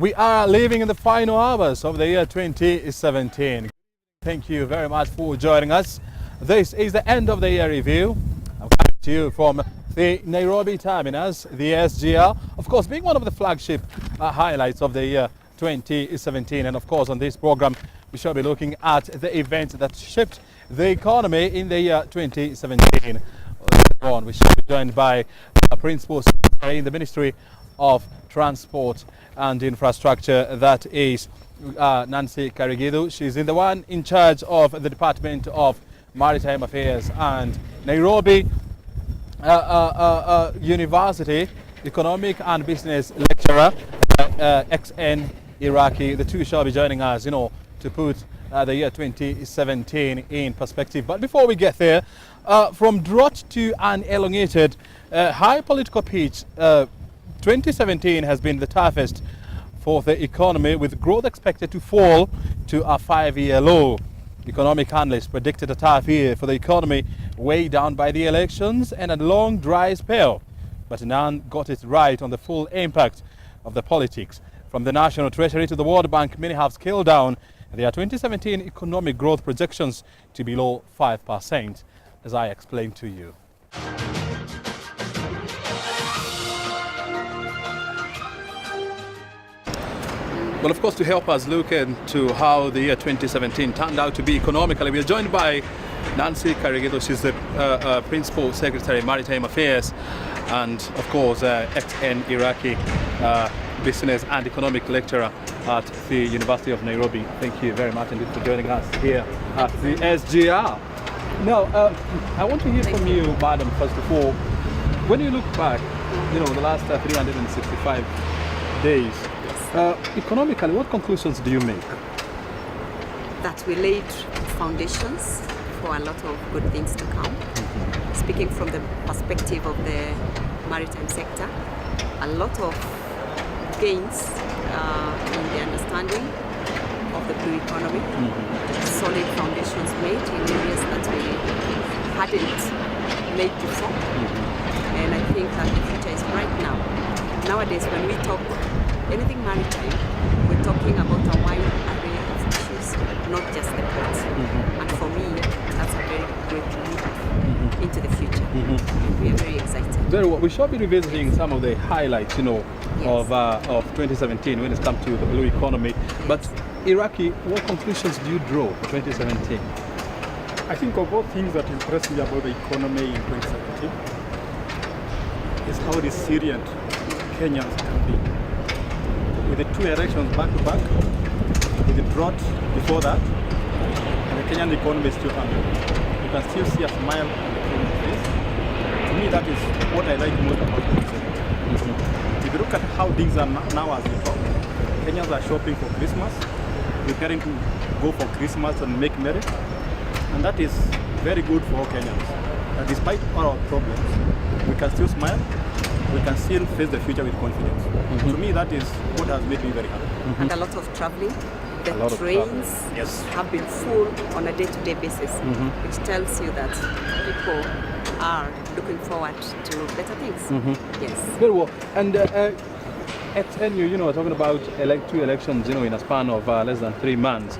We are living in the final hours of the year 2017. Thank you very much for joining us. This is the end of the year review. I'm coming to you from the Nairobi terminus, the SGR, of course being one of the flagship highlights of the year 2017. And of course on this program we shall be looking at the events that shaped the economy in the year 2017. We shall be joined by Principal Secretary in the Ministry of Transport and Infrastructure, that is Nancy Kerrigan. She's the one in charge of the Department of Maritime Affairs, and Nairobi University Economic and Business lecturer XN Iraqi. The two shall be joining us, to put the year 2017 in perspective. But before we get there, from drought to an elongated high political pitch, 2017 has been the toughest for the economy, with growth expected to fall to a 5-year low. Economic analysts predicted a tough year for the economy, weighed down by the elections and a long dry spell. But none got it right on the full impact of the politics. From the National Treasury to the World Bank, many have scaled down their 2017 economic growth projections to below 5%, as I explained to you. Well, of course, to help us look into how the year 2017 turned out to be economically, we are joined by Nancy Kerrigan. She's the Principal Secretary Maritime Affairs, and of course XN Iraqi, Business and Economic Lecturer at the University of Nairobi. Thank you very much indeed for joining us here at the SGR. Now, I want to hear from you, Madam, first of all. When you look back, the last 365 days, economically, what conclusions do you make? That we laid foundations for a lot of good things to come. Speaking from the perspective of the maritime sector, a lot of gains in the understanding of the blue economy, solid foundations made in areas that we hadn't made before. And I think that the future is bright now. Nowadays, when we talk anything maritime, we're talking about a wide array of issues, not just the port. And for me, that's a very great leap into the future. And we are very excited. Very well. We shall be revisiting some of the highlights, of 2017 when it comes to the blue economy. But Iraqi, what conclusions do you draw for 2017? I think of all things that impressed me about the economy in 2017 is how resilient Kenyans can be. With the 2 elections back to back, with the drought before that, and the Kenyan economy is still under. You can still see a smile on the Kenyan face. To me, that is what I like most about 2017. If you look at how things are now as we talk, Kenyans are shopping for Christmas, preparing to go for Christmas and make merry, and that is very good for all Kenyans. That despite all our problems, we can still smile. We can still face the future with confidence. To me, that is what has made me very happy. And a lot of traveling. The trains have been full on a day-to-day basis, which tells you that people are looking forward to better things. Yes. Very well. And XN, we're talking about 2 elections, in a span of less than 3 months.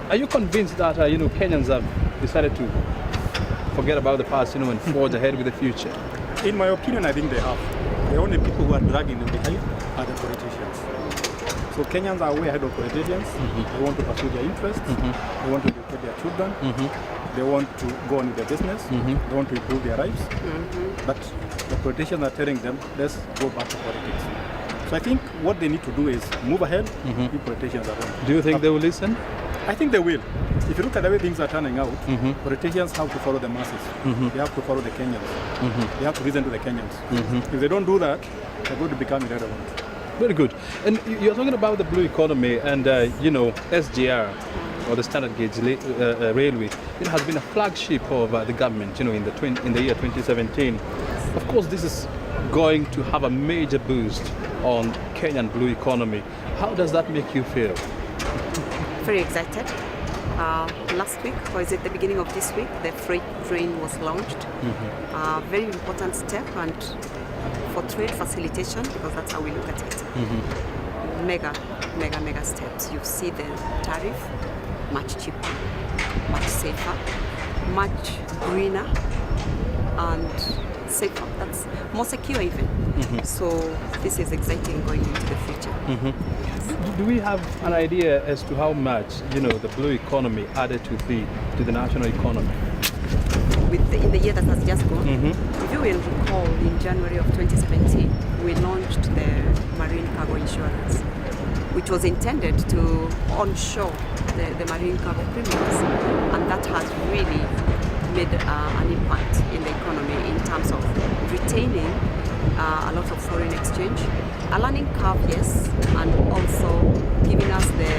Are you convinced that, Kenyans have decided to forget about the past, and forge ahead with the future? In my opinion, I think they have. The only people who are dragging them behind are the politicians. So Kenyans are way ahead of politicians. They want to pursue their interests. They want to educate their children. They want to go on with their business. They want to improve their lives. But the politicians are telling them, let's go back to politics. So I think what they need to do is move ahead, leave politicians alone. Do you think they will listen? I think they will. If you look at the way things are turning out, politicians have to follow the masses. They have to follow the Kenyans. They have to listen to the Kenyans. If they don't do that, they're going to become irrelevant. Very good. And you're talking about the blue economy and, SGR, or the standard gauge railway. It has been a flagship of the government, in the year 2017. Of course, this is going to have a major boost on Kenyan blue economy. How does that make you feel? Very excited. Last week, or is it the beginning of this week, the freight train was launched. Very important step and for trade facilitation, because that's how we look at it. mega steps. You see the tariff, much cheaper, much safer, much greener, and safer. That's more secure even. So this is exciting going into the future. Do we have an idea as to how much, the blue economy added to the national economy? In the year that has just gone, if you will recall, in January of 2017, we launched the marine cargo insurance, which was intended to onshore the marine cargo premiums, and that has really made an impact in the economy in terms of retaining a lot of foreign exchange, a learning curve, yes, and also giving us the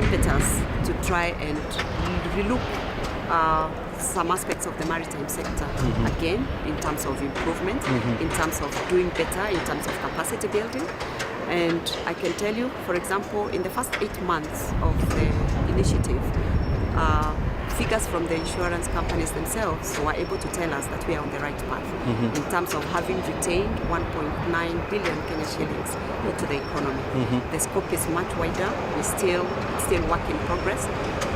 impetus to try and relook some aspects of the maritime sector again, in terms of improvement, in terms of doing better, in terms of capacity building. And I can tell you, for example, in the first 8 months of the initiative, figures from the insurance companies themselves were able to tell us that we are on the right path in terms of having retained 1.9 billion Kenya shillings into the economy. The scope is much wider. It's still work in progress.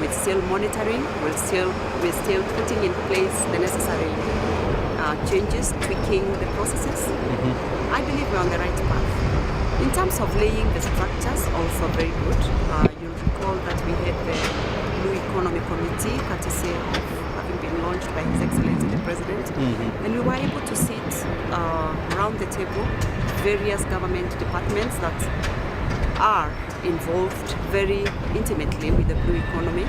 We're still monitoring. We're still putting in place the necessary changes, tweaking the processes. I believe we're on the right path. In terms of laying the structures, also very good. You'll recall that we had the Blue Economy Committee, courtesy of having been launched by His Excellency the President. And we were able to sit around the table, various government departments that are involved very intimately with the blue economy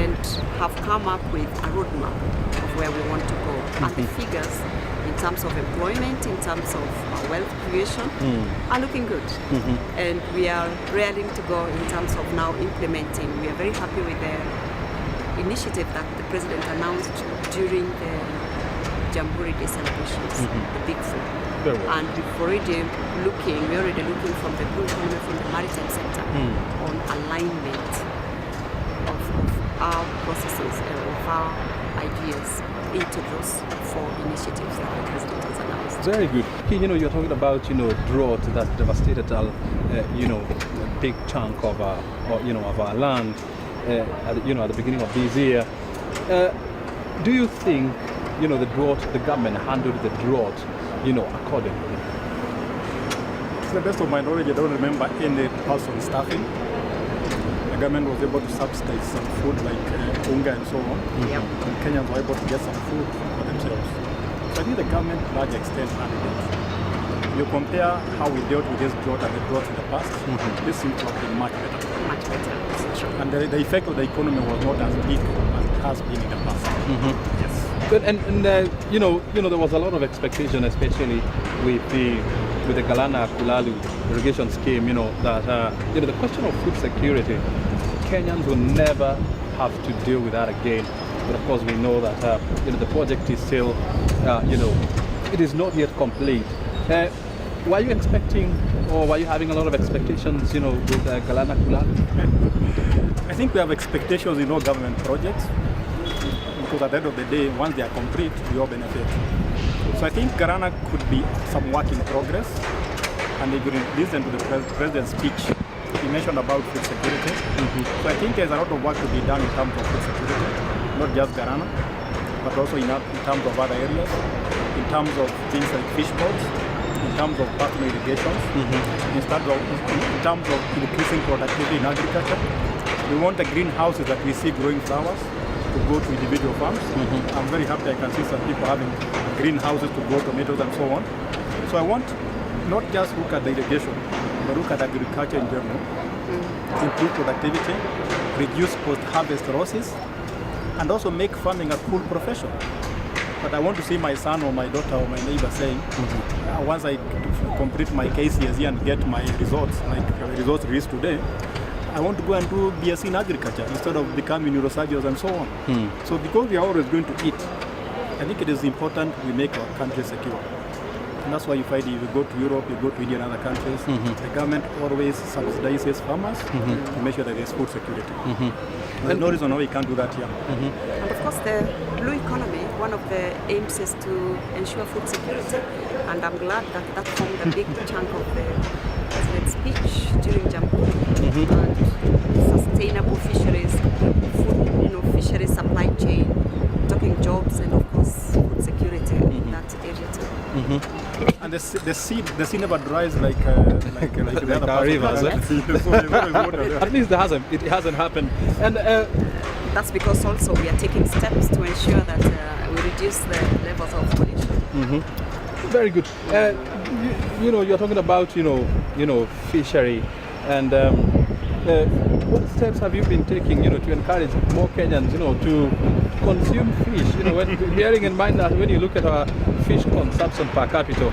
and have come up with a roadmap of where we want to go. And the figures in terms of employment, in terms of wealth creation are looking good. And we are raring to go in terms of now implementing. We are very happy with the initiative that the President announced during the Jamhuri Day celebrations, the Big Four. And we're already looking from the blue economy, from the maritime sector, on alignment of our processes and of our ideas into those 4 initiatives that the President has announced. Very good. You're talking about, drought that devastated, a big chunk of our land, at the beginning of this year. Do you think, the government handled the drought, accordingly? To the best of my knowledge, I don't remember any person staffing. The government was able to subsidize some food like unga and so on. And Kenyans were able to get some food for themselves. So I think the government to a large extent handled it. You compare how we dealt with this drought and the drought in the past, this seems to have been much better. Much better, that's true. And the effect of the economy was not as big as it has been in the past. Yes. Good. And there was a lot of expectation, especially with the Galana Kulalu irrigation scheme. That the question of food security, Kenyans will never have to deal with that again. But of course, we know that the project is still, it is not yet complete. Were you expecting, or were you having a lot of expectations, with Galana Kulalu? I think we have expectations in all government projects, because at the end of the day, once they are complete, we all benefit. So I think Garana could be some work in progress, and if you listen to the President's speech, he mentioned about food security. So I think there's a lot of work to be done in terms of food security, not just Garana, but also in terms of other areas, in terms of things like fish boats, in terms of personal irrigations, in terms of increasing productivity in agriculture. We want the greenhouses that we see growing flowers to go to individual farms. I'm very happy I can see some people having greenhouses to grow tomatoes and so on. So I want not just look at the irrigation, but look at agriculture in general, improve productivity, reduce post-harvest losses, and also make farming a cool profession. But I want to see my son or my daughter or my neighbor saying, once I complete my KCSE and get my results, like the results released today, I want to go and do BSc in agriculture instead of becoming neurosurgeons and so on. So because we are always going to eat, I think it is important we make our country secure. And that's why you find if you go to Europe, you go to India and other countries, the government always subsidizes farmers to make sure that there's food security. There's no reason why we can't do that here. And of course, the blue economy, one of the aims is to ensure food security. And I'm glad that that formed a big chunk of the President's speech during Jamhuri. And sustainable fisheries, food, fisheries supply chain, talking jobs, and of course food security in that area too. And the sea never dries like the other parts rivers. of the sea. At least it hasn't happened. And that's because also we are taking steps to ensure that we reduce the levels of pollution. Very good. You're talking about fishery, and what steps have you been taking to encourage more Kenyans to consume fish? Bearing in mind that when you look at our fish consumption per capita,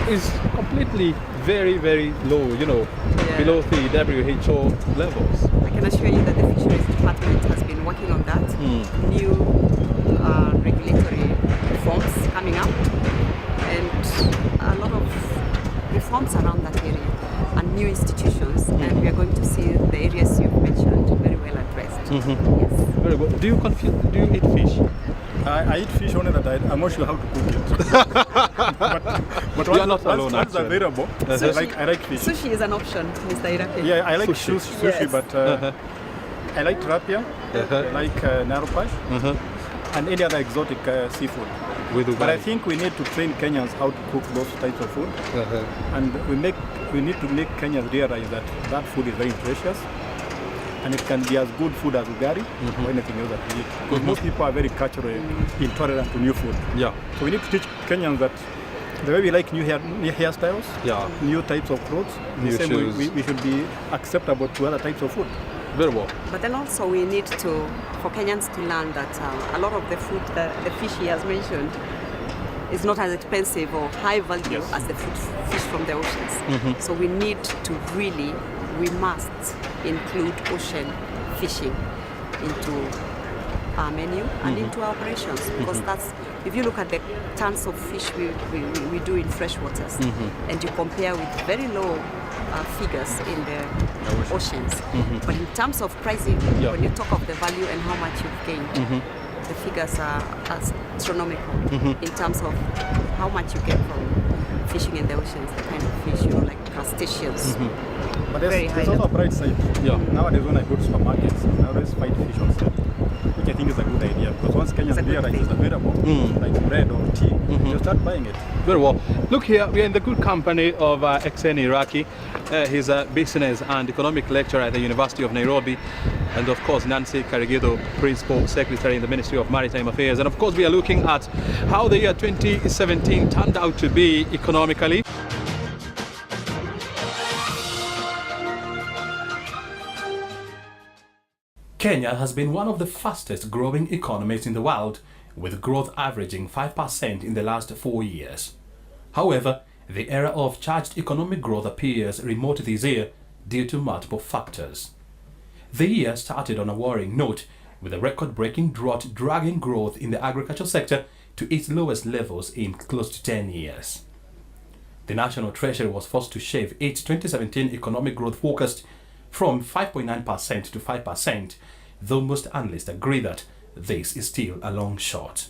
is completely very, very low. Below the WHO levels. I can assure you that the fisheries department has been working on that. New regulatory reforms coming up, and a lot of reforms around that area, and new institutions, and we are going to see the areas you've mentioned very well addressed. Yes. Very good. Do you eat fish? I eat fish only that I'm not sure how to cook it. but you are not alone, once it's available, I like fish. Sushi is an option, Mr. Iraqi. Yeah, I like Sushi. sushi, but I like tilapia, I like naropash, and any other exotic seafood. But I think we need to train Kenyans how to cook those types of food, and we need to make Kenyans realize that that food is very precious, and it can be as good food as ugari or anything else that we eat. Because most people are very culturally intolerant to new food. Yeah. So we need to teach Kenyans that the way we like new hairstyles, new types of clothes, new the same shoes. we should be acceptable to other types of food. Very well. But then also we need for Kenyans to learn that a lot of the food, the fish he has mentioned, is not as expensive or high value as the fish from the oceans. So we need to we must include ocean fishing into our menu and into our operations, because that's, if you look at the tons of fish we do in fresh waters, and you compare with very low figures in the oceans, but in terms of pricing, when you talk of the value and how much you've gained, the figures are astronomical in terms of how much you get from fishing in the oceans, the kind of fish, like crustaceans. But there's also a bright side. Nowadays when I go to supermarkets, I always find fish on sale, which I think is a good idea, because once Kenyans realize it's available, like bread or tea, they'll start buying it. Very well. Look here, we are in the good company of XN Iraqi. He's a business and economic lecturer at the University of Nairobi, and of course Nancy Kerrigan, Principal Secretary in the Ministry of Maritime Affairs. And of course we are looking at how the year 2017 turned out to be economically. Kenya has been one of the fastest growing economies in the world, with growth averaging 5% in the last 4 years. However, the era of charged economic growth appears remote this year due to multiple factors. The year started on a worrying note, with a record-breaking drought dragging growth in the agricultural sector to its lowest levels in close to 10 years. The National Treasury was forced to shave its 2017 economic growth forecast from 5.9% to 5%, though most analysts agree that this is still a long shot.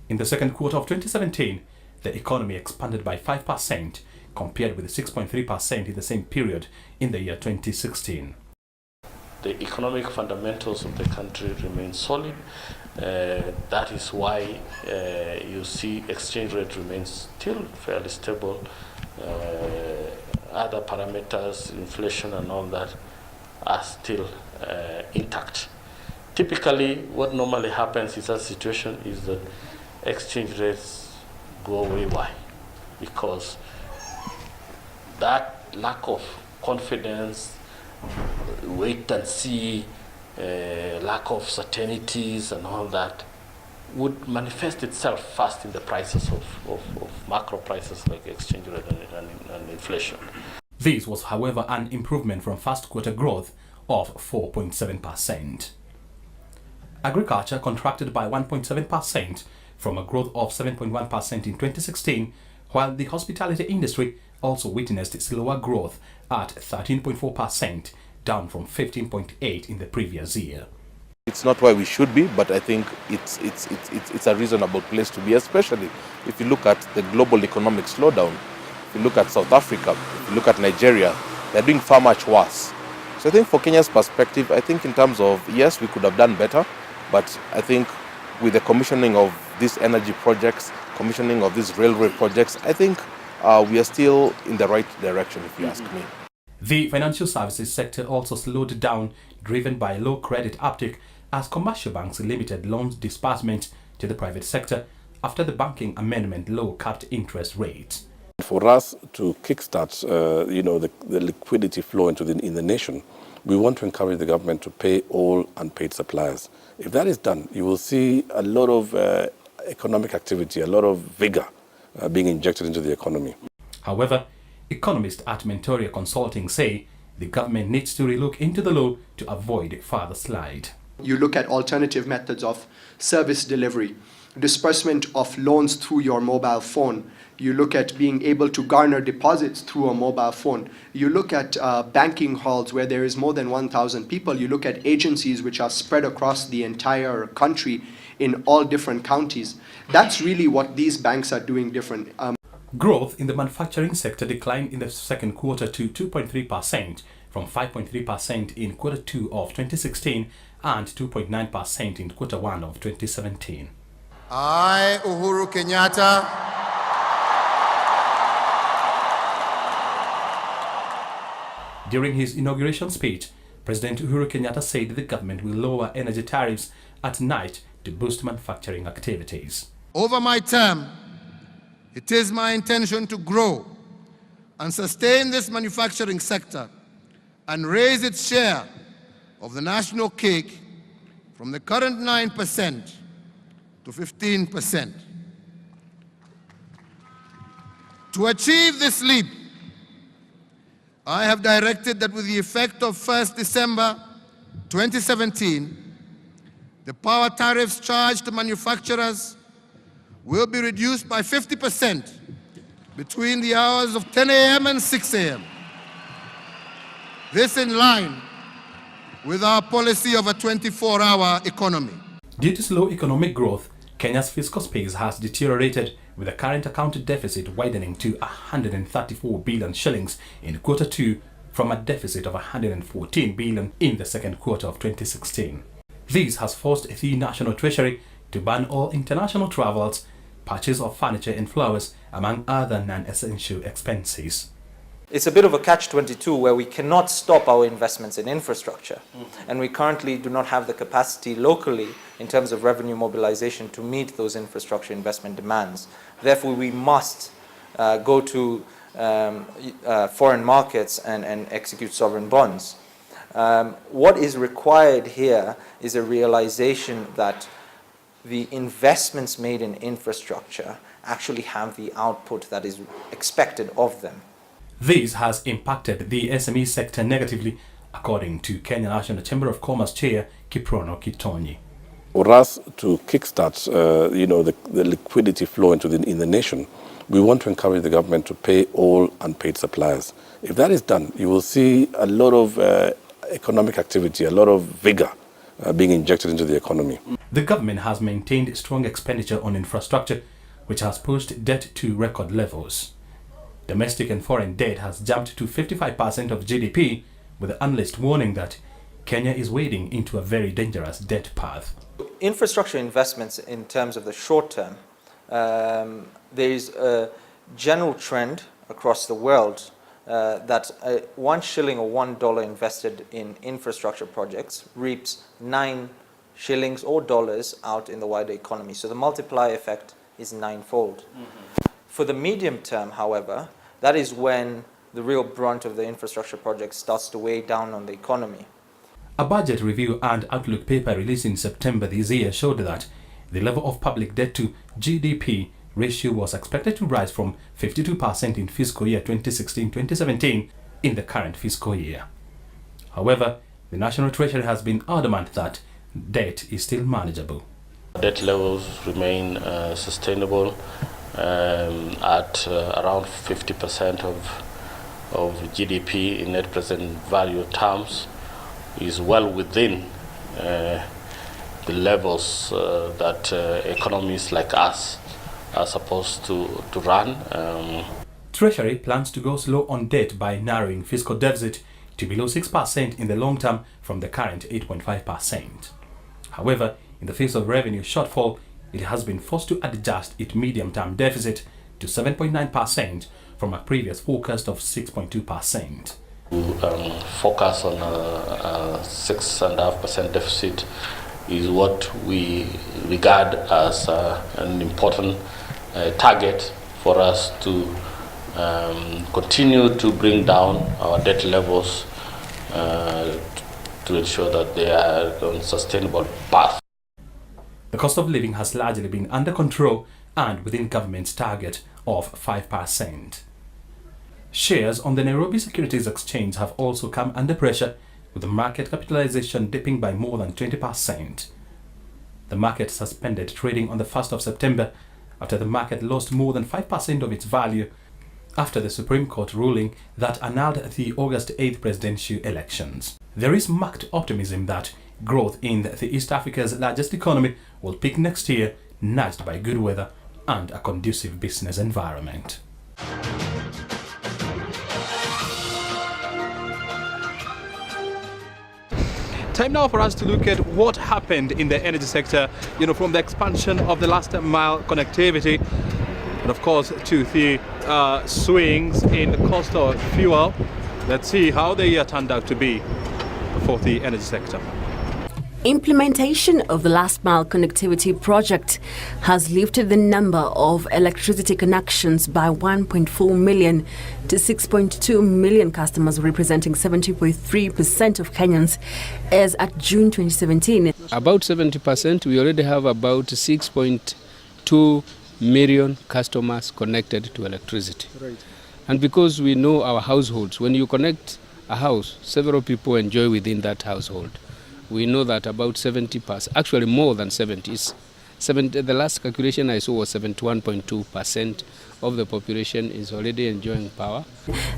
In the second quarter of 2017, the economy expanded by 5% compared with 6.3% in the same period in the year 2016. The economic fundamentals of the country remain solid. That is why you see exchange rate remains still fairly stable. Other parameters, inflation and all that, are still intact. Typically, what normally happens in such a situation is that exchange rates go way wide, because that lack of confidence, wait and see, lack of certainties and all that would manifest itself fast in the prices of macro prices like exchange rate and inflation. This was, however, an improvement from first quarter growth of 4.7%. Agriculture contracted by 1.7% from a growth of 7.1% in 2016 while the hospitality industry also witnessed slower growth at 13.4%, down from 15.8% in the previous year. It's not where we should be, but I think it's a reasonable place to be, especially if you look at the global economic slowdown. If you look at South Africa, if you look at Nigeria, they're doing far much worse. So I think for Kenya's perspective, I think in terms of, yes, we could have done better, but I think with the commissioning of these energy projects, commissioning of these railway projects, I think we are still in the right direction, if you ask me. The financial services sector also slowed down, driven by low credit uptake as commercial banks limited loans disbursement to the private sector after the banking amendment law capped interest rates. For us to kickstart, the liquidity flow in the nation, we want to encourage the government to pay all unpaid suppliers. If that is done, you will see a lot of economic activity, a lot of vigor being injected into the economy. However, economists at Mentoria Consulting say the government needs to relook into the law to avoid further slide. You look at alternative methods of service delivery, disbursement of loans through your mobile phone. You look at being able to garner deposits through a mobile phone. You look at banking halls where there is more than 1,000 people. You look at agencies which are spread across the entire country in all different counties. That's really what these banks are doing different. Growth in the manufacturing sector declined in the second quarter to 2.3% from 5.3% in quarter 2 of 2016 and 2.9% in quarter 1 of 2017. I, Uhuru Kenyatta, during his inauguration speech, President Uhuru Kenyatta said the government will lower energy tariffs at night to boost manufacturing activities. over my term, it is my intention to grow and sustain this manufacturing sector and raise its share of the national cake from the current 9% to 15%. To achieve this leap, I have directed that with the effect of 1st December 2017, the power tariffs charged to manufacturers will be reduced by 50% between the hours of 10 a.m. and 6 a.m. This in line with our policy of a 24-hour economy. Due to slow economic growth, Kenya's fiscal space has deteriorated, with the current account deficit widening to 134 billion shillings in quarter 2 from a deficit of 114 billion in the second quarter of 2016. This has forced the National Treasury to ban all international travels, purchase of furniture and flowers, among other non-essential expenses. It's a bit of a catch-22 where we cannot stop our investments in infrastructure. And we currently do not have the capacity locally in terms of revenue mobilization to meet those infrastructure investment demands. Therefore, we must go to foreign markets and execute sovereign bonds. What is required here is a realization that the investments made in infrastructure actually have the output that is expected of them. This has impacted the SME sector negatively, according to Kenya National Chamber of Commerce Chair Kiprono Kitonyi. For us to kickstart, the liquidity flow in the nation, we want to encourage the government to pay all unpaid suppliers. If that is done, you will see a lot of economic activity, a lot of vigor being injected into the economy. The government has maintained strong expenditure on infrastructure, which has pushed debt to record levels. Domestic and foreign debt has jumped to 55% of GDP, with the analyst warning that Kenya is wading into a very dangerous debt path. Infrastructure investments in terms of the short term, there is a general trend across the world that 1 shilling or $1 invested in infrastructure projects reaps 9 shillings or dollars out in the wider economy. So the multiplier effect is 9-fold. For the medium term, however, that is when the real brunt of the infrastructure project starts to weigh down on the economy. A budget review and outlook paper released in September this year showed that the level of public debt to GDP ratio was expected to rise from 52% in fiscal year 2016-2017 in the current fiscal year. However, the National Treasury has been adamant that debt is still manageable. Debt levels remain sustainable at around 50% of GDP in net present value terms is well within the levels that economies like us are supposed to run. Treasury plans to go slow on debt by narrowing fiscal deficit to below 6% in the long term from the current 8.5%. However, in the face of revenue shortfall, it has been forced to adjust its medium-term deficit to 7.9% from a previous forecast of 6.2%. Focus on a 6.5% deficit is what we regard as an important target for us to continue to bring down our debt levels to ensure that they are on a sustainable path. The cost of living has largely been under control and within government's target of 5%. Shares on the Nairobi Securities Exchange have also come under pressure, with the market capitalization dipping by more than 20%. The market suspended trading on the 1st of September after the market lost more than 5% of its value after the Supreme Court ruling that annulled the August 8th presidential elections. There is marked optimism that growth in the East Africa's largest economy will peak next year, nudged by good weather and a conducive business environment. Time now for us to look at what happened in the energy sector, from the expansion of the last mile connectivity, and of course to the swings in the cost of fuel. Let's see how the year turned out to be for the energy sector. Implementation of the last mile connectivity project has lifted the number of electricity connections by 1.4 million to 6.2 million customers, representing 70.3% of Kenyans as at June 2017. About 70%, we already have about 6.2 million customers connected to electricity. Right. And because we know our households, when you connect a house, several people enjoy within that household. We know that about 70%, actually more than 70, the last calculation I saw was 71.2% of the population is already enjoying power.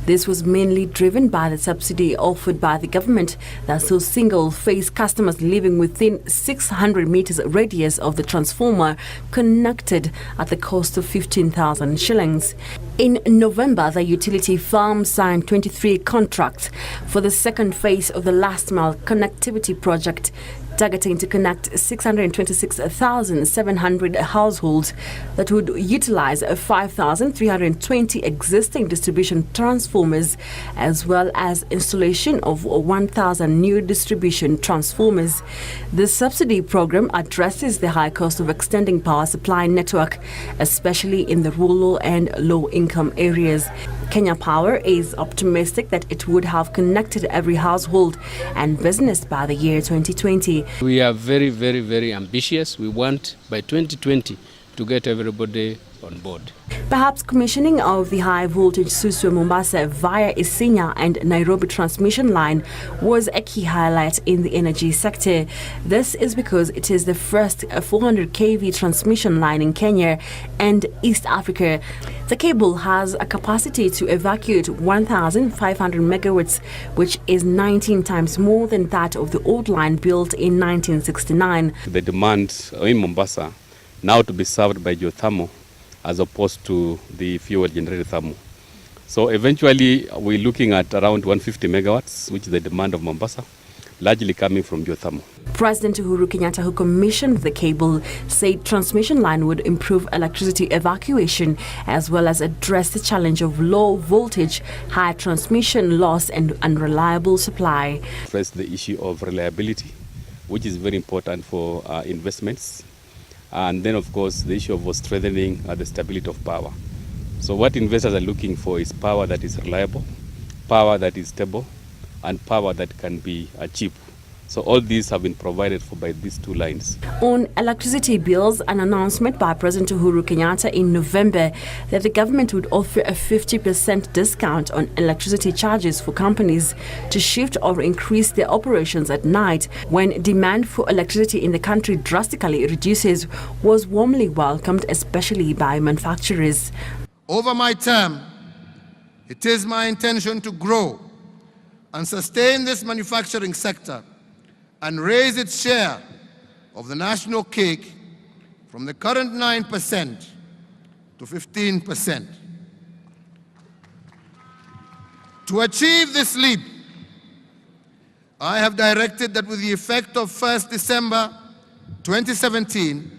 This was mainly driven by the subsidy offered by the government that saw single-phase customers living within 600 meters radius of the transformer connected at the cost of 15,000 shillings. In November, the utility firm signed 23 contracts for the second phase of the last mile connectivity project, targeting to connect 626,700 households that would utilize 5,320 existing distribution transformers, as well as installation of 1,000 new distribution transformers. The subsidy program addresses the high cost of extending power supply network, especially in the rural and low-income areas. Kenya Power is optimistic that it would have connected every household and business by the year 2020. We are very, very, very ambitious. We want by 2020 to get everybody on board. Perhaps commissioning of the high voltage Suswa-Mombasa via Isinya and Nairobi transmission line was a key highlight in the energy sector. This is because it is the first 400 kV transmission line in Kenya and East Africa. The cable has a capacity to evacuate 1,500 megawatts, which is 19 times more than that of the old line built in 1969. The demand in Mombasa now to be served by geothermal as opposed to the fuel generated thermal. So eventually we're looking at around 150 megawatts, which is the demand of Mombasa, largely coming from geothermal. President Uhuru Kenyatta, who commissioned the cable, said transmission line would improve electricity evacuation as well as address the challenge of low voltage, high transmission loss and unreliable supply. Address the issue of reliability, which is very important for investments. And then, of course, the issue of strengthening the stability of power. So what investors are looking for is power that is reliable, power that is stable, and power that can be cheap. So So all these have been provided for by these two lines. On electricity bills, an announcement by President Uhuru Kenyatta in November that the government would offer a 50% discount on electricity charges for companies to shift or increase their operations at night when demand for electricity in the country drastically reduces was warmly welcomed, especially by manufacturers. Over my term, it is my intention to grow and sustain this manufacturing sector and raise its share of the national cake from the current 9% to 15%. To achieve this leap, I have directed that with the effect of 1st December 2017,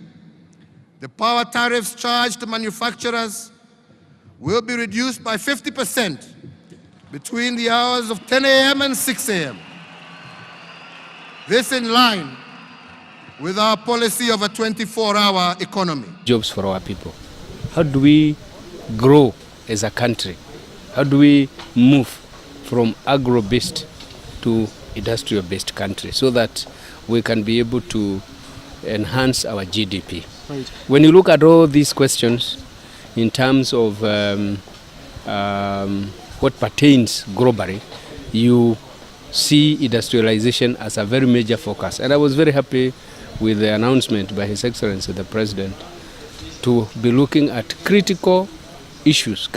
the power tariffs charged to manufacturers will be reduced by 50% between the hours of 10 a.m. and 6 a.m. This in line with our policy of a 24-hour economy. Jobs for our people. How do we grow as a country? How do we move from agro-based to industrial-based country so that we can be able to enhance our GDP? Right. When you look at all these questions in terms of what pertains globally, you see industrialization as a very major focus. And I was very happy with the announcement by His Excellency the President to be looking at critical issues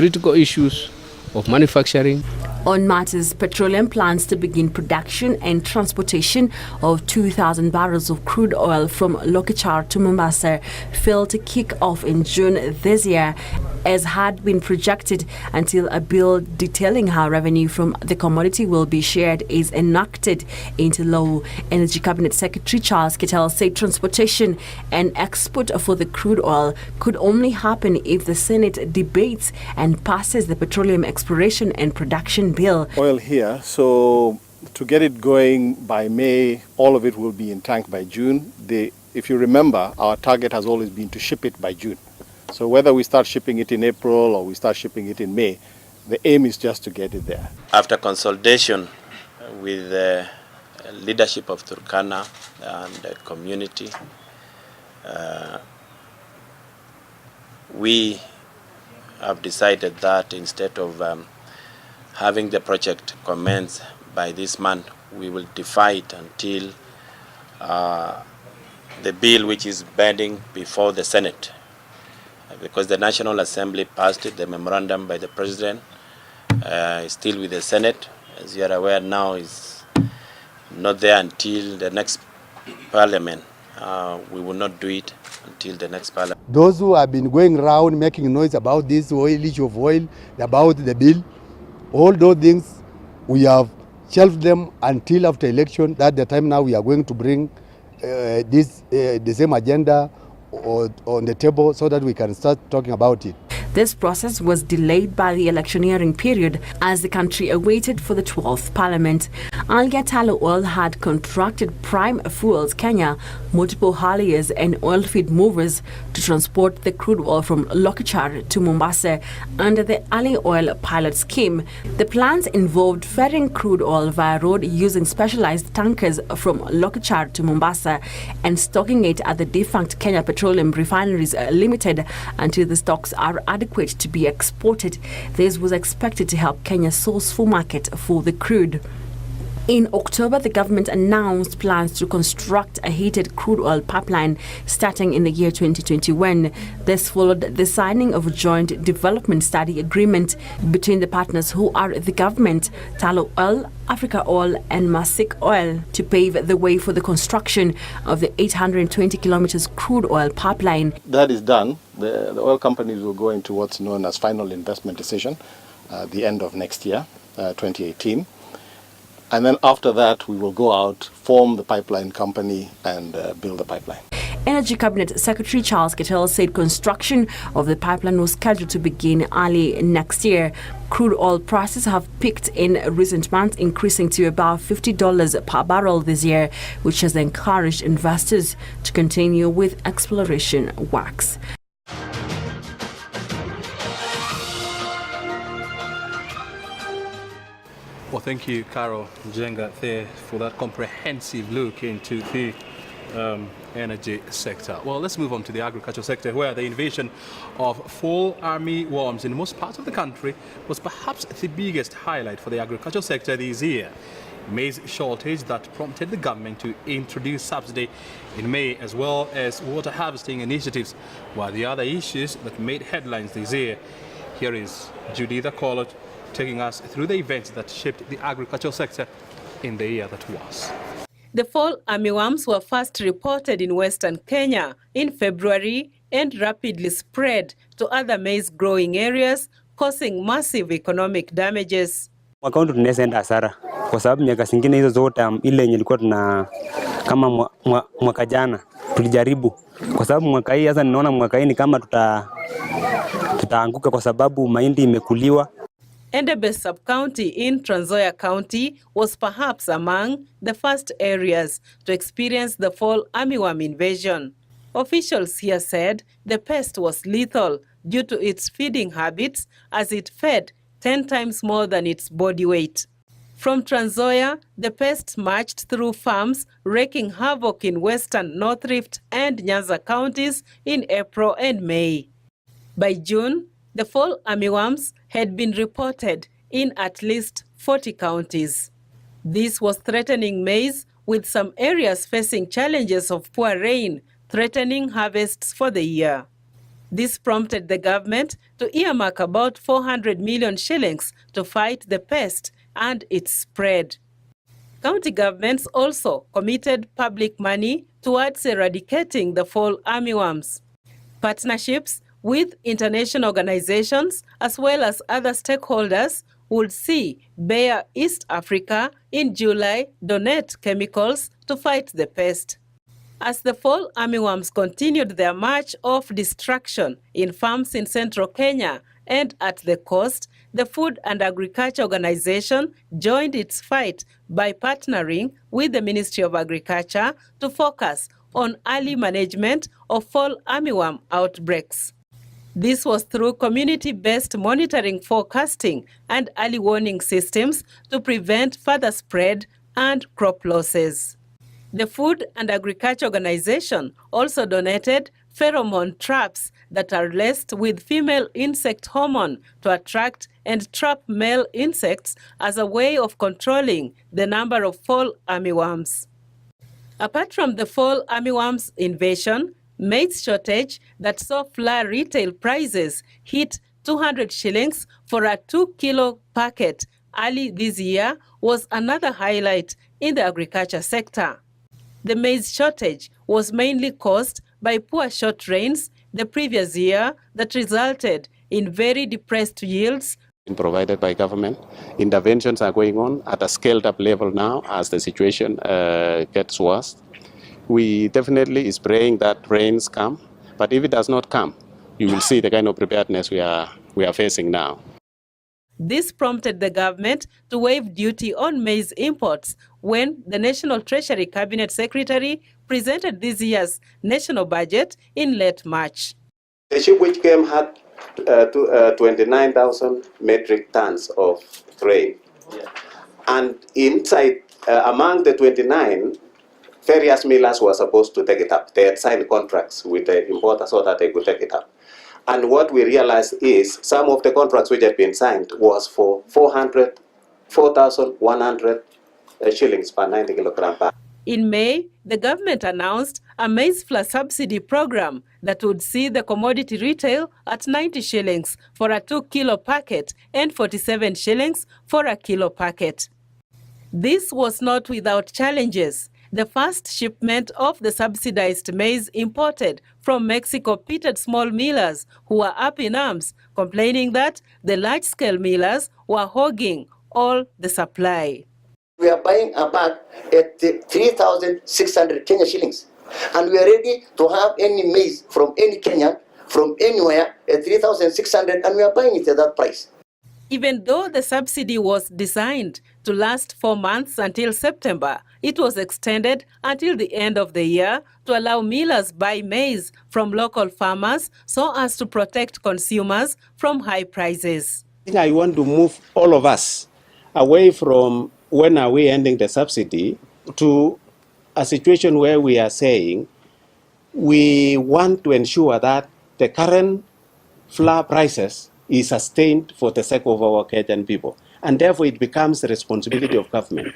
of manufacturing. On matters, petroleum plans to begin production and transportation of 2,000 barrels of crude oil from Lokichar to Mombasa failed to kick off in June this year, as had been projected, until a bill detailing how revenue from the commodity will be shared is enacted into law. Energy Cabinet Secretary Charles Kittel said transportation and export for the crude oil could only happen if the Senate debates and passes the Petroleum Exploration and Production Bill. Oil here, so to get it going by May, all of it will be in tank by June. If you remember, our target has always been to ship it by June. So whether we start shipping it in April or we start shipping it in May, the aim is just to get it there. After consultation with the leadership of Turkana and the community, we have decided that instead of having the project commence by this month, we will defer it until the bill which is pending before the Senate. Because the National Assembly passed it, the memorandum by the President is still with the Senate. As you are aware now, is not there until the next Parliament. We will not do it until the next Parliament. Those who have been going around making noise about this oil, issue of oil, about the bill, all those things, we have shelved them until after election. At the time now we are going to bring the same agenda on the table so that we can start talking about it. This process was delayed by the electioneering period as the country awaited for the 12th Parliament. Alga Tallow Oil had contracted Prime Fuels Kenya, multiple hauliers and oilfield movers to transport the crude oil from Lokichar to Mombasa under the Ali Oil pilot scheme. The plans involved ferrying crude oil via road using specialized tankers from Lokichar to Mombasa and stocking it at the defunct Kenya Petroleum Refineries Limited until the stocks are adequate to be exported. This was expected to help Kenya source full market for the crude. In October, the government announced plans to construct a heated crude oil pipeline starting in the year 2021. This followed the signing of a joint development study agreement between the partners who are the government, Tallow Oil, Africa Oil and Masik Oil to pave the way for the construction of the 820 kilometers crude oil pipeline. That is done. The oil companies will go into what's known as final investment decision at the end of next year, 2018. And then after that, we will go out, form the pipeline company and build the pipeline. Energy Cabinet Secretary Charles Kittel said construction of the pipeline was scheduled to begin early next year. Crude oil prices have peaked in recent months, increasing to about $50 per barrel this year, which has encouraged investors to continue with exploration works. Well, Thank you, Carol Jenga, there for that comprehensive look into the energy sector. Well, let's move on to the agricultural sector, where the invasion of fall armyworms in most parts of the country was perhaps the biggest highlight for the agricultural sector this year. Maize shortage that prompted the government to introduce subsidy in May, as well as water harvesting initiatives, were the other issues that made headlines this year. Here is Juditha Collot taking us through the events that shaped the agricultural sector in the year that was. The fall armyworms were first reported in Western Kenya in February and rapidly spread to other maize growing areas, causing massive economic damages. Mwaka huu tunaweza enda hasara kwa sababu miaka zingine hizo zote ile yenye ilikuwa tuna kama mwaka jana tulijaribu, kwa sababu mwaka hii sasa ninaona mwaka hii ni kama tutaanguka kwa sababu mahindi imekuliwa. Endebe sub-county in Trans Nzoia County was perhaps among the first areas to experience the fall armyworm invasion. Officials here said the pest was lethal due to its feeding habits, as it fed 10 times more than its body weight. From Trans Nzoia, the pest marched through farms, wreaking havoc in Western North Rift and Nyanza counties in April and May. By June, the fall armyworms had been reported in at least 40 counties. This was threatening maize, with some areas facing challenges of poor rain, threatening harvests for the year. This prompted the government to earmark about 400 million shillings to fight the pest and its spread. County governments also committed public money towards eradicating the fall armyworms. Partnerships with international organizations as well as other stakeholders would see Bayer East Africa in July donate chemicals to fight the pest. As the fall armyworms continued their march of destruction in farms in central Kenya and at the coast, the Food and Agriculture Organization joined its fight by partnering with the Ministry of Agriculture to focus on early management of fall armyworm outbreaks. This was through community-based monitoring, forecasting, and early warning systems to prevent further spread and crop losses. The Food and Agriculture Organization also donated pheromone traps that are laced with female insect hormone to attract and trap male insects as a way of controlling the number of fall armyworms. Apart from the fall armyworms invasion, maize shortage that saw flour retail prices hit 200 shillings for a 2-kilo packet early this year was another highlight in the agriculture sector. The maize shortage was mainly caused by poor short rains the previous year that resulted in very depressed yields. Provided by government. Interventions are going on at a scaled up level now as the situation gets worse. We definitely is praying that rains come, but if it does not come, you will see the kind of preparedness we are facing now. This prompted the government to waive duty on maize imports when the National Treasury Cabinet Secretary presented this year's national budget in late March. The ship which came had 29,000 metric tons of grain. Yeah. And inside, among the 29, various millers were supposed to take it up. They had signed contracts with the importer so that they could take it up. And what we realized is some of the contracts which had been signed was for 4,100 shillings per 90 kilogram. In May, the government announced a maize flour subsidy program that would see the commodity retail at 90 shillings for a 2-kilo packet and 47 shillings for a kilo packet. This was not without challenges. The first shipment of the subsidized maize imported from Mexico pitted small millers who were up in arms, complaining that the large-scale millers were hogging all the supply. We are buying a bag at 3,600 Kenya shillings, and we are ready to have any maize from any Kenyan, from anywhere at 3,600, and we are buying it at that price. Even though the subsidy was designed to last 4 months until September, it was extended until the end of the year to allow millers buy maize from local farmers so as to protect consumers from high prices. I want to move all of us away from when are we ending the subsidy to a situation where we are saying we want to ensure that the current flour prices is sustained for the sake of our Kenyan people. And therefore it becomes the responsibility of government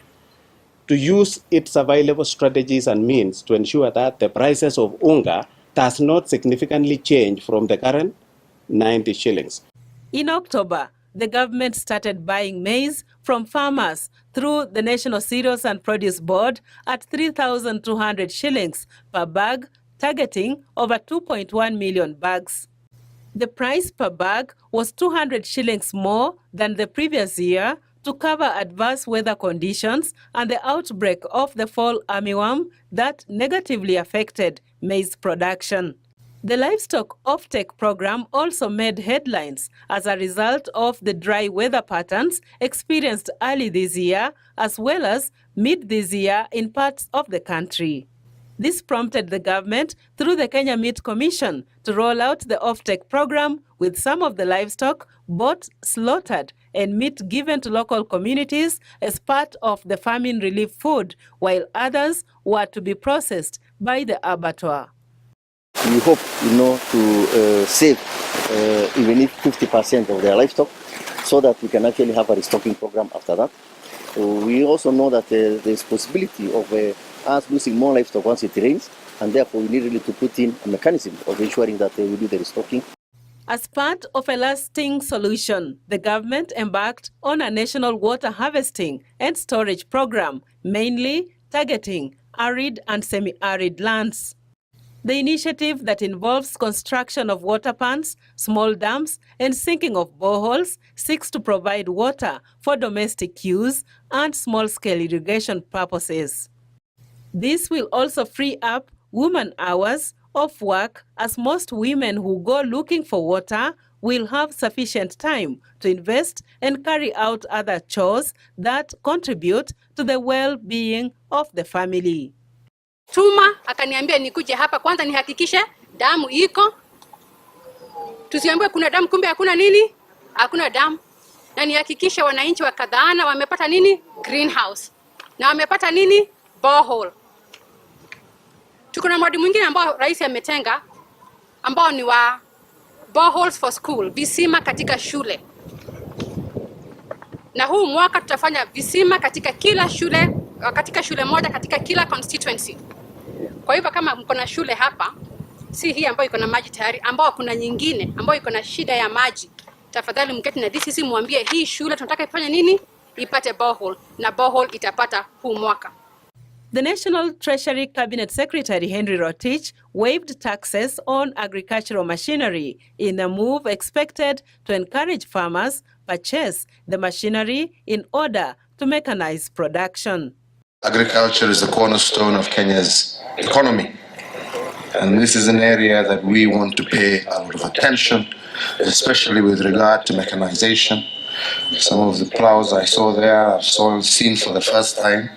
to use its available strategies and means to ensure that the prices of unga does not significantly change from the current 90 shillings. In October, the government started buying maize from farmers through the National Cereals and Produce Board at 3,200 shillings per bag, targeting over 2.1 million bags. The price per bag was 200 shillings more than the previous year to cover adverse weather conditions and the outbreak of the fall armyworm that negatively affected maize production. The livestock offtake program also made headlines as a result of the dry weather patterns experienced early this year as well as mid this year in parts of the country. This prompted the government, through the Kenya Meat Commission, to roll out the offtake program with some of the livestock bought, slaughtered, and meat given to local communities as part of the famine relief food, while others were to be processed by the abattoir. We hope, to save even if 50% of their livestock, so that we can actually have a restocking program after that. We also know that there's possibility of us losing more livestock once it rains, and therefore we need really to put in a mechanism of ensuring that we do the restocking. As part of a lasting solution, the government embarked on a national water harvesting and storage program, mainly targeting arid and semi-arid lands. The initiative that involves construction of water pans, small dams, and sinking of boreholes seeks to provide water for domestic use and small-scale irrigation purposes. This will also free up women hours of work, as most women who go looking for water will have sufficient time to invest and carry out other chores that contribute to the well-being of the family. Tuma akaniambia nikuje hapa kwanza nihakikishe damu iko. Tusiambiwe kuna damu kumbe hakuna nini? Hakuna damu. Na nihakikishe wananchi wa Kadhaana wamepata nini? Greenhouse. Na wamepata nini? Borehole. Tuko na mradi mwingine ambao rais ametenga ambao ni wa boreholes for school, visima katika shule. Na huu mwaka tutafanya visima katika kila shule, katika shule moja katika kila constituency. Kwa hivyo kama mko na shule hapa, si hii ambayo iko na maji tayari, ambao kuna nyingine ambayo iko na shida ya maji, tafadhali mketi na DCC muambie hii shule tunataka ifanye nini? Ipate borehole, na borehole itapata huu mwaka. The National Treasury Cabinet Secretary Henry Rotich waived taxes on agricultural machinery in a move expected to encourage farmers purchase the machinery in order to mechanize production. Agriculture is the cornerstone of Kenya's economy, and this is an area that we want to pay a lot of attention, especially with regard to mechanization. Some of the plows I saw there are seen for the first time.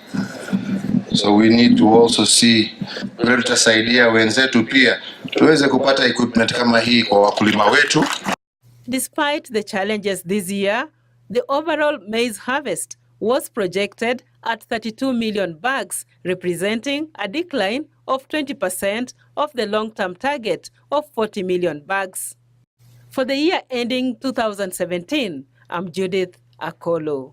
So we need to also see vile tutasaidia wenzetu pia tuweze kupata equipment kama hii kwa wakulima wetu. Despite the challenges this year, the overall maize harvest was projected at 32 million bags, representing a decline of 20% of the long-term target of 40 million bags. For the year ending 2017, I'm Judith Akolo.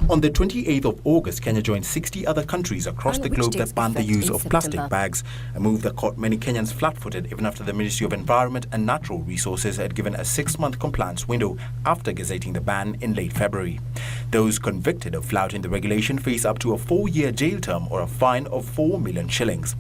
On the 28th of August, Kenya joined 60 other countries across the globe that banned the use of plastic bags, a move that caught many Kenyans flat-footed even after the Ministry of Environment and Natural Resources had given a 6-month compliance window after gazetting the ban in late February. Those convicted of flouting the regulation face up to a 4-year jail term or a fine of 4 million shillings.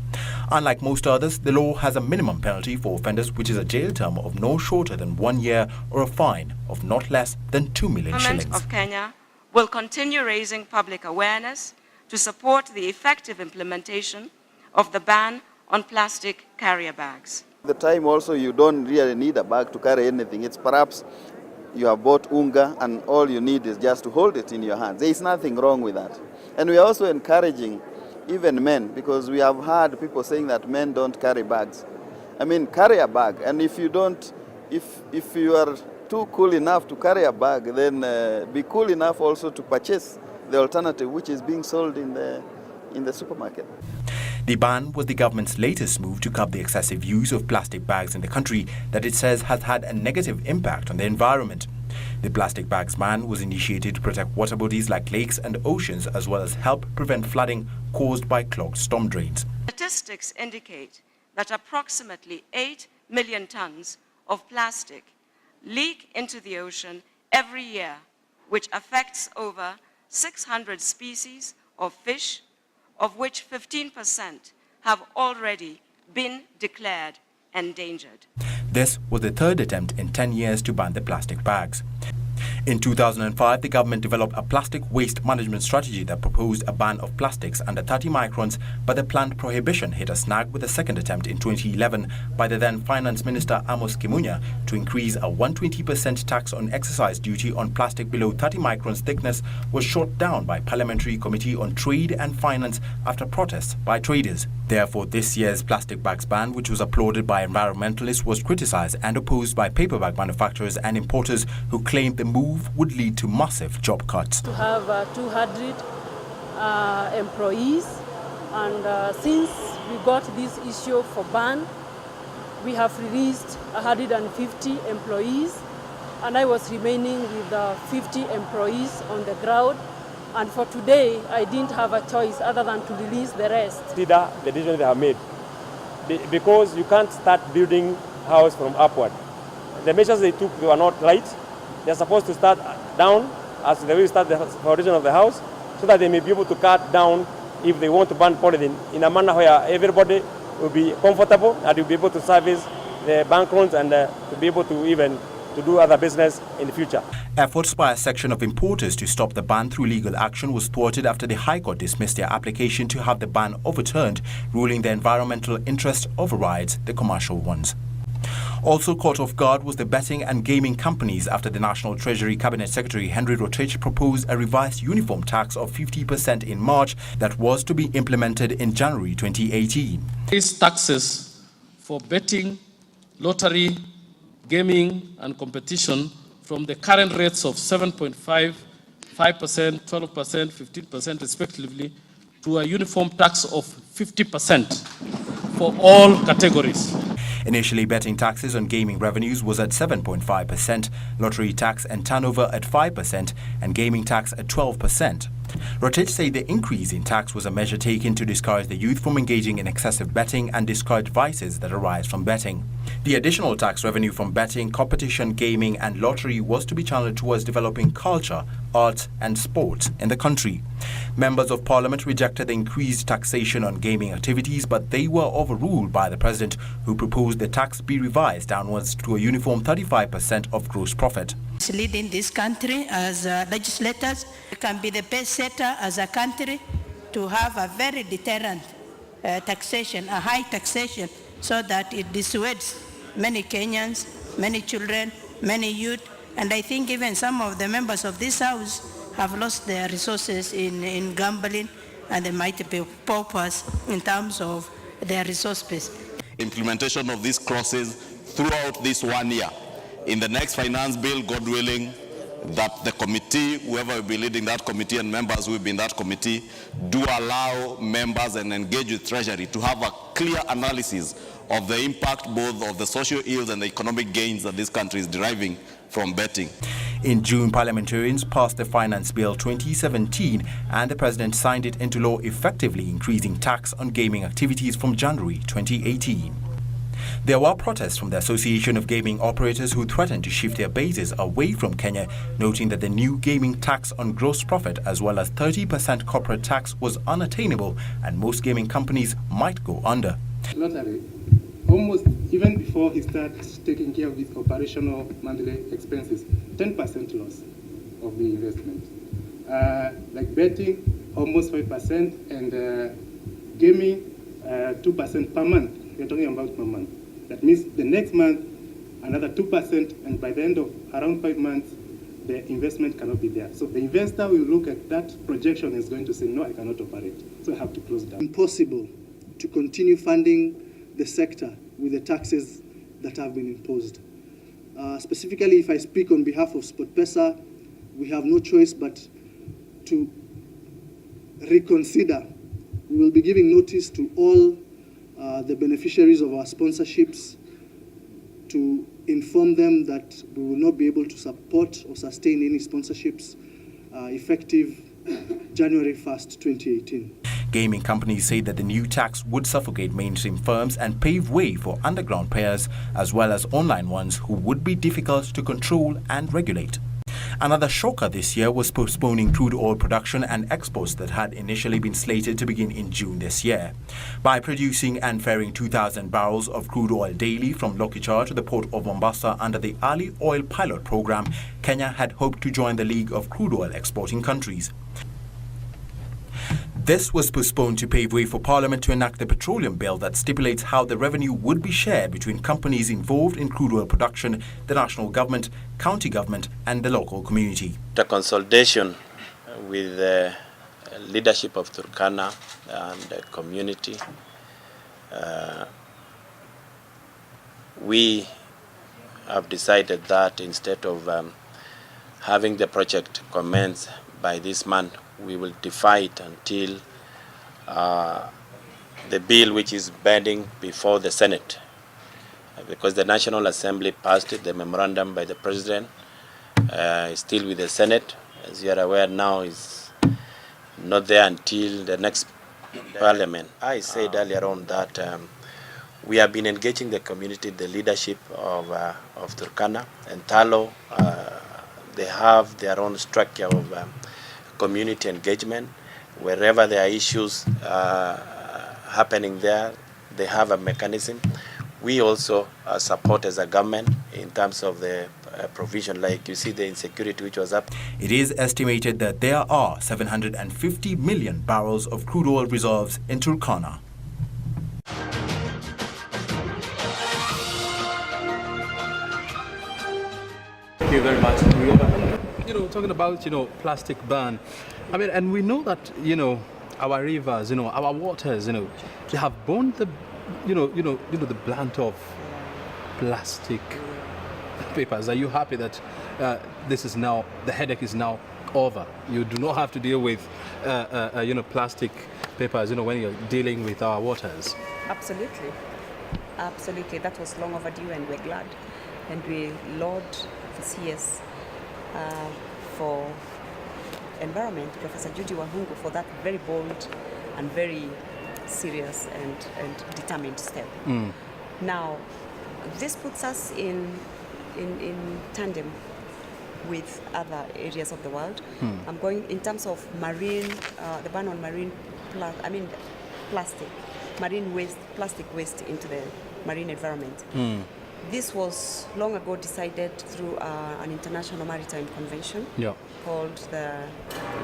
Unlike most others, the law has a minimum penalty for offenders, which is a jail term of no shorter than 1 year or a fine of not less than 2 million shillings. Government of Kenya will continue raising public awareness to support the effective implementation of the ban on plastic carrier bags. The time also you don't really need a bag to carry anything. It's perhaps you have bought unga and all you need is just to hold it in your hands. There is nothing wrong with that. And we are also encouraging even men, because we have heard people saying that men don't carry bags. I mean, carry a bag. And if you don't, if you are too cool enough to carry a bag, then be cool enough also to purchase the alternative, which is being sold in the supermarket. The ban was the government's latest move to curb the excessive use of plastic bags in the country that it says has had a negative impact on the environment. The plastic bags ban was initiated to protect water bodies like lakes and oceans, as well as help prevent flooding caused by clogged storm drains. Statistics indicate that approximately 8 million tons of plastic leak into the ocean every year, which affects over 600 species of fish, of which 15% have already been declared endangered. This was the third attempt in 10 years to ban the plastic bags. In 2005, the government developed a plastic waste management strategy that proposed a ban of plastics under 30 microns, but the planned prohibition hit a snag with a second attempt in 2011 by the then Finance Minister Amos Kimunya to increase a 120% tax on excise duty on plastic below 30 microns thickness was shot down by Parliamentary Committee on Trade and Finance after protests by traders. Therefore, this year's plastic bags ban, which was applauded by environmentalists, was criticized and opposed by paper bag manufacturers and importers who claimed the move would lead to massive job cuts. To have 200 employees, and since we got this issue for ban, we have released 150 employees, and I was remaining with 50 employees on the ground. And for today, I didn't have a choice other than to release the rest. Consider the decision they have made, because you can't start building house from upward. The measures they took were not right. They're supposed to start down as they will start the foundation of the house, so that they may be able to cut down if they want to ban polythene in a manner where everybody will be comfortable and will be able to service the bank loans and to be able to even to do other business in the future. Efforts by a section of importers to stop the ban through legal action was thwarted after the High Court dismissed their application to have the ban overturned, ruling the environmental interest overrides the commercial ones. Also caught off guard was the betting and gaming companies after the National Treasury Cabinet Secretary Henry Rotich proposed a revised uniform tax of 50% in March that was to be implemented in January 2018. These taxes for betting, lottery, gaming and competition from the current rates of 7.5%, 5%, 12%, 15% respectively to a uniform tax of 50% for all categories. Initially, betting taxes on gaming revenues was at 7.5%, lottery tax and turnover at 5%, and gaming tax at 12%. Rotich said the increase in tax was a measure taken to discourage the youth from engaging in excessive betting and discourage vices that arise from betting. The additional tax revenue from betting, competition, gaming and lottery was to be channeled towards developing culture, arts and sports in the country. Members of Parliament rejected the increased taxation on gaming activities, but they were overruled by the President, who proposed the tax be revised downwards to a uniform 35% of gross profit. Leading this country as legislators, we can be the best setter as a country to have a very deterrent taxation, a high taxation, so that it dissuades many Kenyans, many children, many youth, and I think even some of the members of this House have lost their resources in gambling, and they might be paupers in terms of their resource base. Implementation of these clauses throughout this 1 year. In the next finance bill, God willing, that the committee, whoever will be leading that committee and members who will be in that committee, do allow members and engage with Treasury to have a clear analysis of the impact both of the social ills and the economic gains that this country is deriving from betting. In June, parliamentarians passed the Finance Bill 2017 and the President signed it into law, effectively increasing tax on gaming activities from January 2018. There were protests from the Association of Gaming Operators who threatened to shift their bases away from Kenya, noting that the new gaming tax on gross profit as well as 30% corporate tax was unattainable and most gaming companies might go under. Lottery, almost even before he starts taking care of his operational monthly expenses, 10% loss of the investment. Like betting, almost 5%, and gaming, 2% per month. We're talking about per month. That means the next month, another 2%, and by the end of around 5 months, the investment cannot be there. So the investor will look at that projection and is going to say, no, I cannot operate. So I have to close down. Impossible to continue funding the sector with the taxes that have been imposed. Specifically, if I speak on behalf of SportPesa, we have no choice but to reconsider. We will be giving notice to all the beneficiaries of our sponsorships to inform them that we will not be able to support or sustain any sponsorships effective January 1st, 2018. Gaming companies say that the new tax would suffocate mainstream firms and pave way for underground players as well as online ones who would be difficult to control and regulate. Another shocker this year was postponing crude oil production and exports that had initially been slated to begin in June this year. By producing and ferrying 2,000 barrels of crude oil daily from Lokichar to the port of Mombasa under the Ali Oil Pilot Program, Kenya had hoped to join the League of Crude Oil Exporting Countries. This was postponed to pave way for Parliament to enact the petroleum bill that stipulates how the revenue would be shared between companies involved in crude oil production, the national government, county government and the local community. The consultation with the leadership of Turkana and the community, we have decided that instead of having the project commence by this month, we will defer it until the bill which is pending before the Senate, because the National Assembly passed it, the memorandum by the President is still with the Senate. As you are aware now, is not there until the next Parliament. I said earlier on that we have been engaging the community, the leadership of Turkana and Talo. They have their own structure of community engagement. Wherever there are issues happening there, they have a mechanism. We also support as a government in terms of the provision, like you see the insecurity which was up. It is estimated that there are 750 million barrels of crude oil reserves in Turkana. Thank you very much. Talking about, plastic ban. I mean, and we know that, our rivers, our waters, they have borne the, the brunt of plastic papers. Are you happy that this is now, the headache is now over? You do not have to deal with, plastic papers, when you're dealing with our waters? Absolutely. Absolutely. That was long overdue and we're glad. And we laud the CS for Environment, Professor Judy Wahungu, for that very bold and very serious and determined step. Now, this puts us in tandem with other areas of the world. I'm going in terms of marine, the ban on marine, plastic, marine waste, plastic waste into the marine environment. This was long ago decided through an international maritime convention called the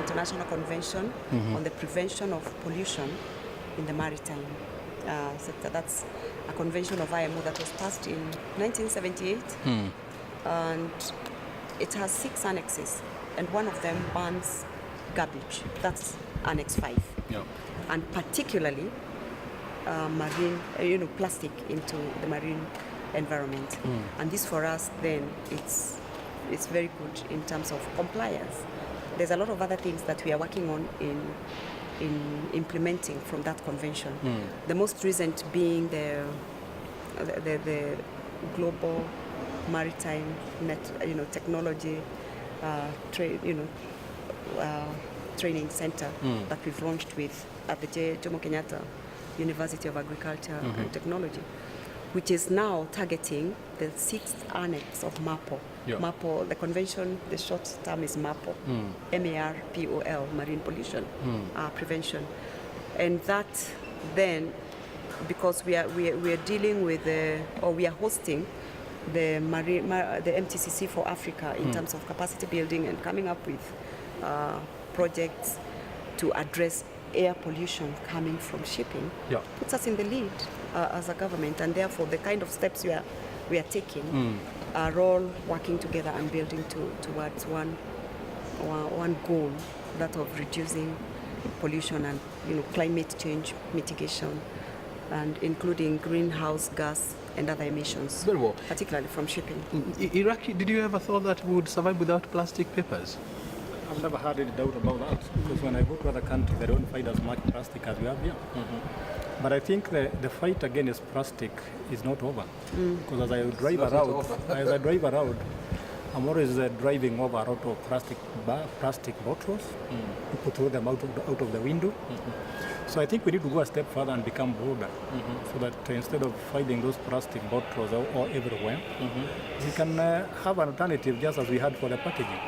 International Convention on the Prevention of Pollution in the Maritime Sector. That's a convention of IMO that was passed in 1978, and it has 6 annexes, and one of them bans garbage. That's Annex 5, and particularly marine, plastic into the marine environment. And this for us then it's very good in terms of compliance. There's a lot of other things that we are working on in implementing from that convention. The most recent being the global maritime technology training center that we've launched with at the Jomo Kenyatta University of Agriculture and Technology, which is now targeting the 6th annex of MAPO. MAPO, the convention, the short term is MAPO, M-A-R-P-O-L, marine pollution prevention. And that then, because we are dealing with we are hosting the MTCC for Africa in terms of capacity building and coming up with projects to address air pollution coming from shipping, puts us in the lead as a government, and therefore the kind of steps we are taking are all working together and building towards one goal, that of reducing pollution and climate change mitigation, and including greenhouse gas and other emissions, Very well. particularly from shipping. Iraqi, did you ever thought that we would survive without plastic papers? I've never had any doubt about that, because when I go to other countries, they don't find as much plastic as we have here. But I think the fight against plastic is not over, because as I drive around, I'm always driving over a lot of plastic bottles. People throw them out of the window. So I think we need to go a step further and become bolder, so that instead of finding those plastic bottles all everywhere, we can have an alternative, just as we had for the packaging.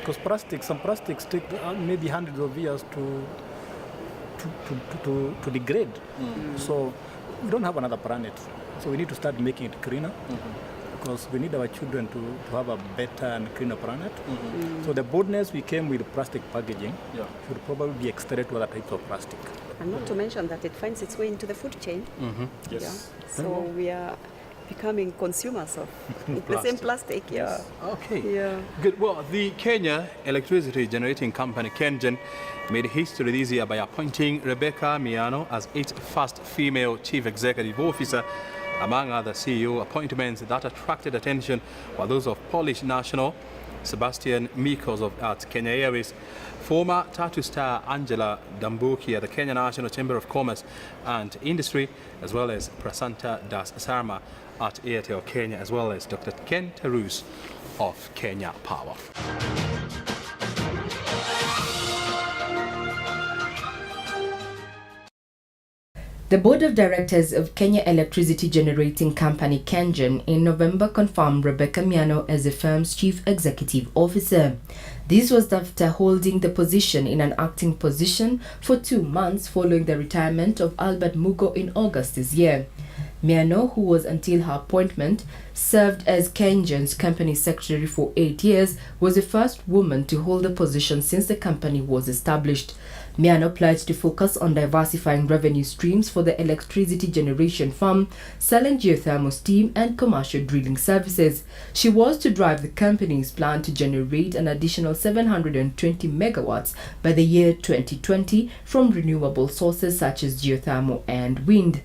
Because some plastics take maybe hundreds of years to degrade. So we don't have another planet. So we need to start making it cleaner. Because we need our children to have a better and cleaner planet. So the boldness we came with plastic packaging should probably be extended to other types of plastic. And not to mention that it finds its way into the food chain. Yes. Yeah. So we are becoming consumers of the same plastic. Yeah. Okay. Yeah. Good. Well, the Kenya electricity generating company, Kerrigan, made history this year by appointing Rebecca Miano as its first female chief executive officer. Among other CEO appointments that attracted attention were those of Polish national Sebastian Mikos at Kenya Airways, former tattoo star Angela Dambuki at the Kenya National Chamber of Commerce and Industry, as well as Prasanta Das Sarma at Airtel Kenya, as well as Dr. Ken Terus of Kenya Power. The board of directors of Kenya Electricity Generating Company Kerrigan in November confirmed Rebecca Miano as the firm's chief executive officer. This was after holding the position in an acting position for 2 months following the retirement of Albert Mugo in August this year. Miano, who was until her appointment served as Kerrigan's company secretary for 8 years, was the first woman to hold the position since the company was established. Miano pledged to focus on diversifying revenue streams for the electricity generation firm, selling geothermal steam and commercial drilling services. She was to drive the company's plan to generate an additional 720 megawatts by the year 2020 from renewable sources such as geothermal and wind.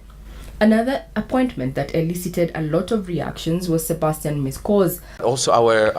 Another appointment that elicited a lot of reactions was Sebastian Mikos. Also our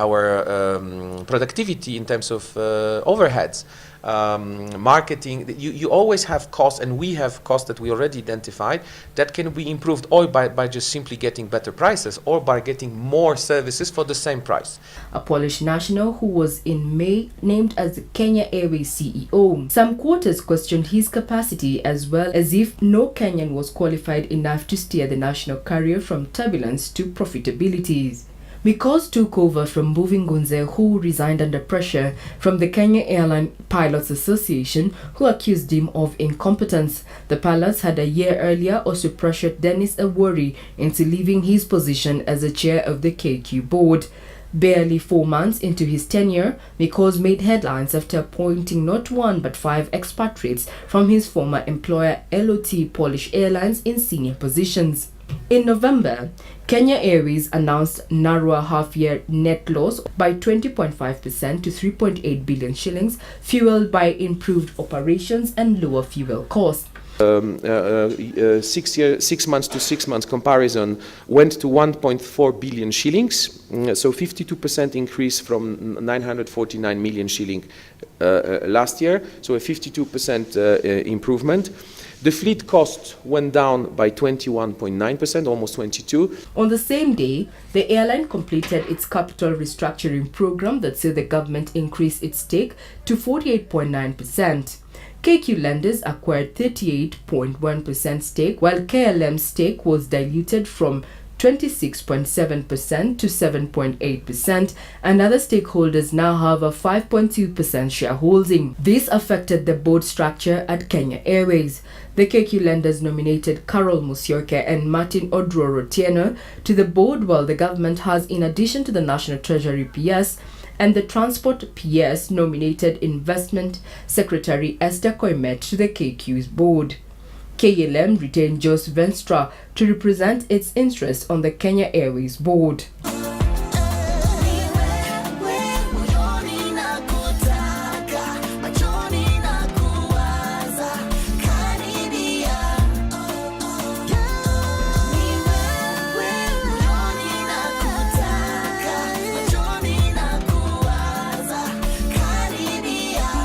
productivity in terms of overheads. Marketing, you always have costs, and we have costs that we already identified that can be improved or by just simply getting better prices or by getting more services for the same price. A Polish national who was in May named as the Kenya Airways CEO. Some quarters questioned his capacity, as well as if no Kenyan was qualified enough to steer the national carrier from turbulence to profitability. Mikos took over from Moving Gunze, who resigned under pressure from the Kenya Airline Pilots Association, who accused him of incompetence. The pilots had a year earlier also pressured Dennis Awori into leaving his position as the chair of the KQ board. Barely 4 months into his tenure, Mikos made headlines after appointing not 1 but 5 expatriates from his former employer LOT Polish Airlines in senior positions. In November, Kenya Airways announced narrower half-year net loss by 20.5% to 3.8 billion shillings, fueled by improved operations and lower fuel costs. 6 months to 6 months comparison went to 1.4 billion shillings, so 52% increase from 949 million shilling last year, so a 52% improvement. The fleet cost went down by 21.9%, almost 22%. On the same day, the airline completed its capital restructuring program that saw the government increase its stake to 48.9%. KQ lenders acquired 38.1% stake, while KLM's stake was diluted from 26.7% to 7.8%, and other stakeholders now have a 5.2% shareholding. This affected the board structure at Kenya Airways. The KQ lenders nominated Carol Musyoke and Martin Odroro-Tieno to the board, while the government has, in addition to the National Treasury PS and the Transport PS, nominated Investment Secretary Esther Koimet to the KQ's board. KLM retained Jos Venstra to represent its interests on the Kenya Airways board.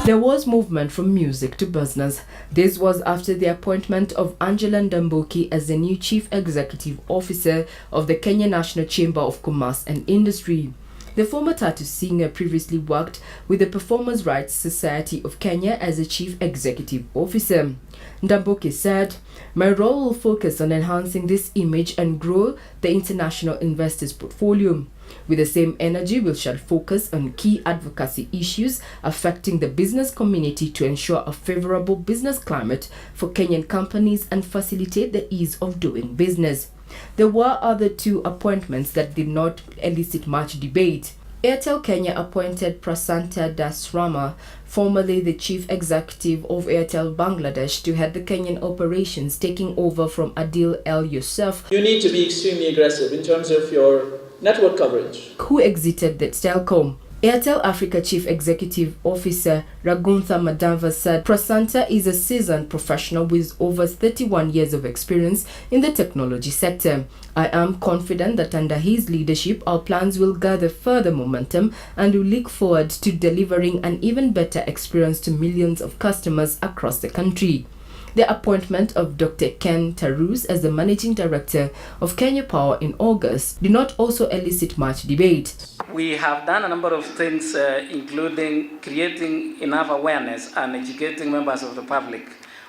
There was movement from music to business. This was after the appointment of Angela Ndambuki as the new Chief Executive Officer of the Kenya National Chamber of Commerce and Industry. The former tattoo singer previously worked with the Performers' Rights Society of Kenya as a Chief Executive Officer. Ndambuki said, "My role will focus on enhancing this image and grow the international investors' portfolio. With the same energy, we shall focus on key advocacy issues affecting the business community to ensure a favorable business climate for Kenyan companies and facilitate the ease of doing business." There were other two appointments that did not elicit much debate. Airtel Kenya appointed Prasanta Dasrama, formerly the Chief Executive of Airtel Bangladesh, to head the Kenyan operations, taking over from Adil El Youssef. You need to be extremely aggressive in terms of your network coverage. Who exited the telcom. Airtel Africa Chief Executive Officer Raguntha Madava said Prasanta is a seasoned professional with over 31 years of experience in the technology sector. "I am confident that under his leadership, our plans will gather further momentum and we look forward to delivering an even better experience to millions of customers across the country." The appointment of Dr. Ken Tarus as the Managing Director of Kenya Power in August did not also elicit much debate. We have done a number of things, including creating enough awareness and educating members of the public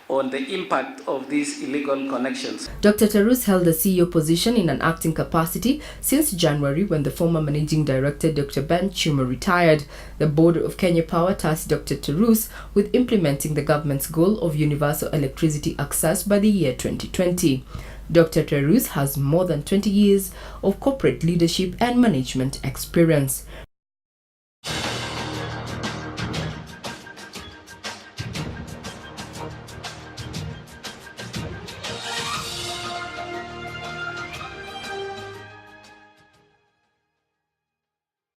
on the impact of these illegal connections. Dr. Tarus held the CEO position in an acting capacity since January when the former Managing Director Dr. Ben Chuma retired. The board of Kenya Power tasked Dr. Tarus with implementing the government's goal of universal electricity access by the year 2020. Dr. Tarus has more than 20 years of corporate leadership and management experience.